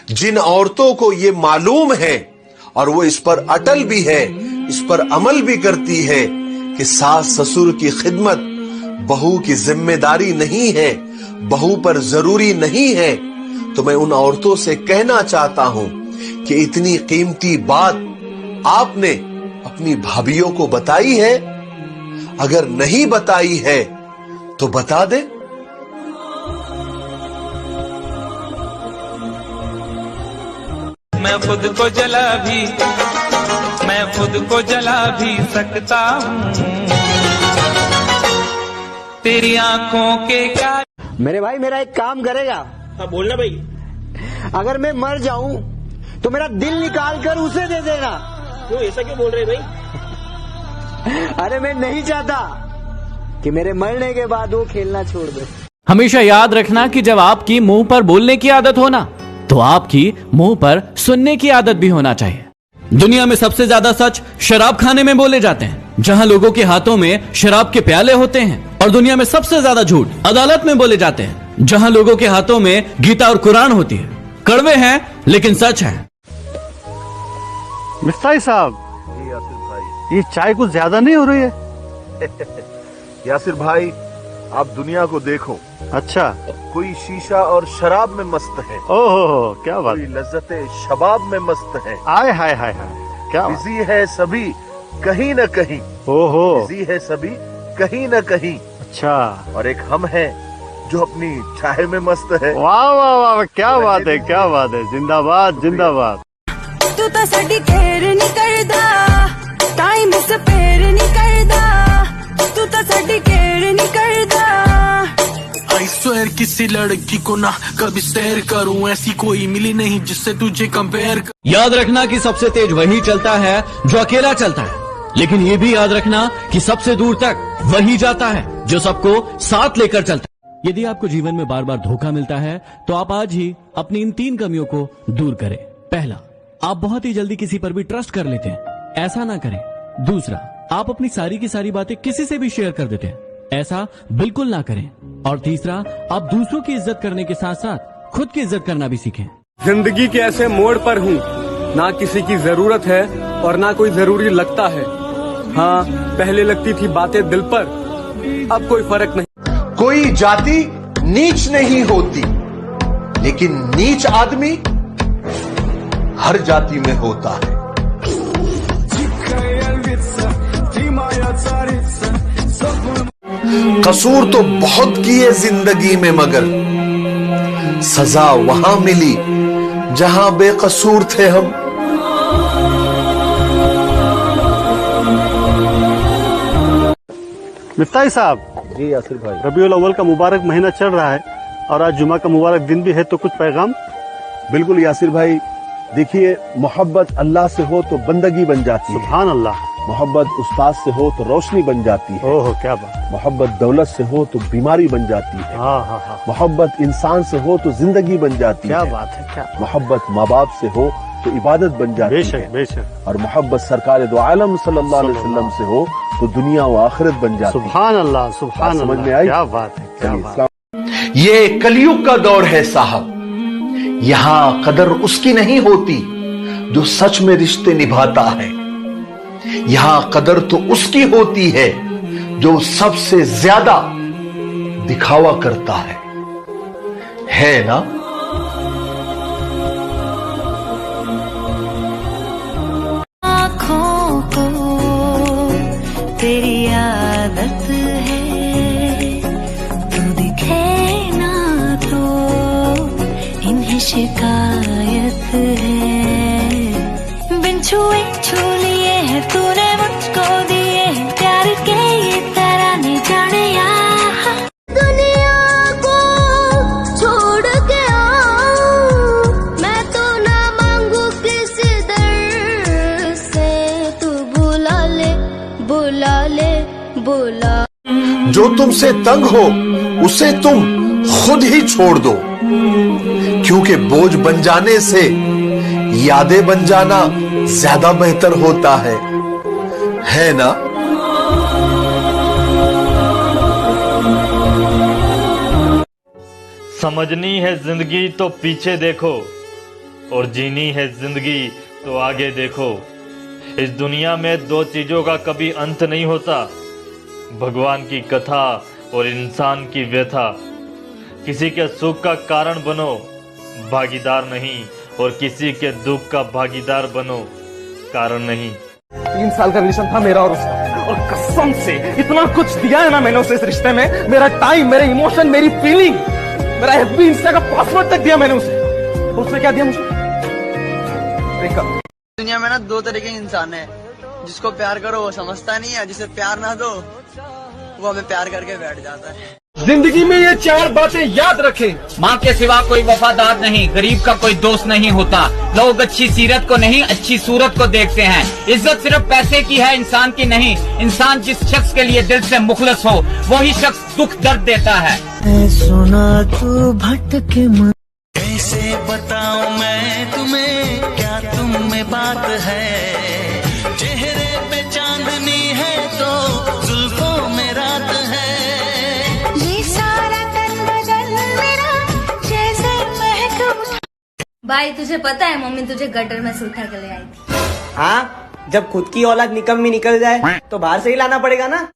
जिन औरतों को ये मालूम है और वो इस पर अटल भी है, इस पर अमल भी करती है कि सास ससुर की खिदमत बहू की जिम्मेदारी नहीं है, बहू पर जरूरी नहीं है, तो मैं उन औरतों से कहना चाहता हूं कि इतनी कीमती बात आपने अपनी भाभियों को बताई है? अगर नहीं बताई है तो बता दे। मैं खुद को जला भी सकता हूँ तेरी आंखों के क्या। मेरे भाई मेरा एक काम करेगा? हाँ बोलना भाई। अगर मैं मर जाऊं तो मेरा दिल निकाल कर उसे दे देना। क्यों, ऐसा क्यों बोल रहे भाई? अरे मैं नहीं चाहता कि मेरे मरने के बाद वो खेलना छोड़ दे। हमेशा याद रखना कि जब आपकी मुंह पर बोलने की आदत हो ना, तो आपकी मुंह पर सुनने की आदत भी होना चाहिए। दुनिया में सबसे ज्यादा सच शराब खाने में बोले जाते हैं, जहां लोगों के हाथों में शराब के प्याले होते हैं। और दुनिया में सबसे ज्यादा झूठ अदालत में बोले जाते हैं, जहां लोगों के हाथों में गीता और कुरान होती है। कड़वे हैं लेकिन सच है। मिस्ताई साहब, ये चाय कुछ ज्यादा नहीं हो रही है? यासिर भाई, आप दुनिया को देखो। अच्छा, कोई शीशा और शराब में मस्त है, ओहो क्या बात, कोई लज्जते शबाब में मस्त है। आय हाय हाय हाय, क्या बात। बिजी है सभी कहीं न कहीं, ओहो बिजी है सभी कहीं न कहीं। अच्छा, और एक हम हैं जो अपनी चाय में मस्त है। वाह वाह वाह, क्या बात है, क्या बात है। जिंदाबाद जिंदाबाद। तू तो साडी केयर नहीं करदा, टाइम स्पेयर नहीं करदा, तू तो साडी केयर नहीं करदा। आई स्वेयर किसी लड़की को ना कभी शेयर करूं, ऐसी कोई मिली नहीं जिससे तुझे कंपेयर। याद रखना कि सबसे तेज वही चलता है जो अकेला चलता है, लेकिन ये भी याद रखना कि सबसे दूर तक वही जाता है जो सबको साथ लेकर चलता है। यदि आपको जीवन में बार बार धोखा मिलता है तो आप आज ही अपनी इन 3 कमियों को दूर करें। पहला, आप बहुत ही जल्दी किसी पर भी ट्रस्ट कर लेते हैं, ऐसा ना करें। दूसरा, आप अपनी सारी की सारी बातें किसी से भी शेयर कर देते हैं, ऐसा बिल्कुल ना करें। और तीसरा, आप दूसरों की इज्जत करने के साथ साथ खुद की इज्जत करना भी सीखें। जिंदगी के ऐसे मोड़ पर हूँ, ना किसी की जरूरत है और ना कोई जरूरी लगता है। हाँ, पहले लगती थी बातें दिल पर, अब कोई फर्क नहीं। कोई जाति नीच नहीं होती, लेकिन नीच आदमी हर जाति में होता है। कसूर तो बहुत किए जिंदगी में, मगर सजा वहां मिली जहां बेकसूर थे हम। मिफ्ताही साहब जी यासिर भाई, रबीउल अव्वल का मुबारक महीना चल रहा है और आज जुमा का मुबारक दिन भी है, तो कुछ पैगाम? बिल्कुल यासिर भाई, देखिए, मोहब्बत अल्लाह से हो तो बंदगी बन जाती है। सुभान अल्लाह। मोहब्बत उस्ताद से हो तो रोशनी बन जाती है। ओहो क्या बात। मोहब्बत दौलत से हो तो बीमारी बन जाती है। हाँ हाँ हाँ। मोहब्बत इंसान से हो तो जिंदगी बन जाती है। क्या बात है, क्या मोहब्बत माँ बाप से हो तो इबादत बन जाती है। बेशक बेशक। और मोहब्बत सरकार दो आलम सल्लल्लाहु अलैहि वसल्लम से हो तो दुनिया व आखिरत बन जाती है। सुभान अल्लाह, सुभान अल्लाह। समझ में आई? क्या बात है, क्या बात। ये कलयुग का दौर है साहब, यहाँ कदर उसकी नहीं होती जो सच में रिश्ते निभाता है। यहां कदर तो उसकी होती है जो सबसे ज्यादा दिखावा करता है ना? आँखों को तेरी आदत है, तू दिखे ना तो इन्हें शिकायत है। बिन छुए छू लिए है तूने मुझको दिए हैं प्यार के ये तराने, जाने यहाँ दुनिया को छोड़ के आऊं मैं तो ना मांगू किसी दर से, तू बुला ले बुला ले बुला। जो तुमसे तंग हो उसे तुम खुद ही छोड़ दो, क्योंकि बोझ बन जाने से यादें बन जाना ज्यादा बेहतर होता है ना? समझनी है जिंदगी तो पीछे देखो, और जीनी है जिंदगी तो आगे देखो। इस दुनिया में दो चीजों का कभी अंत नहीं होता, भगवान की कथा और इंसान की व्यथा। किसी के सुख का कारण बनो, भागीदार नहीं, और किसी के दुख का भागीदार बनो, कारण नहीं। 3 साल का रिलेशन था मेरा और उसका, और कसम से इतना कुछ दिया है ना मैंने उसे इस रिश्ते में। मेरा टाइम, मेरे इमोशन, मेरी फीलिंग, मेरा FB इंस्टा का पासवर्ड तक दिया मैंने उसे। उसने क्या दिया मुझे? ब्रेकअप। दुनिया में ना 2 तरह के इंसान है, जिसको प्यार करो वो समझता नहीं है, जिसे प्यार ना दो वो हमें प्यार करके बैठ जाता है। जिंदगी में ये 4 बातें याद रखें। माँ के सिवा कोई वफादार नहीं, गरीब का कोई दोस्त नहीं होता, लोग अच्छी सीरत को नहीं अच्छी सूरत को देखते हैं, इज्जत सिर्फ पैसे की है इंसान की नहीं, इंसान जिस शख्स के लिए दिल से मुखलस हो वही शख्स दुख दर्द देता है। सुना तू भटके मन, कैसे बताऊं मैं तुम्हें क्या तुम में बात है, चेहरे पे चांदनी है तो जुल्फों में रात है, ये सारा तन बदन मेरा जैसे महक उठा। भाई तुझे पता है मम्मी तुझे गटर में से उठा के ले आई थी। हाँ, जब खुद की औलाद निकम्मी निकल जाए तो बाहर से ही लाना पड़ेगा ना।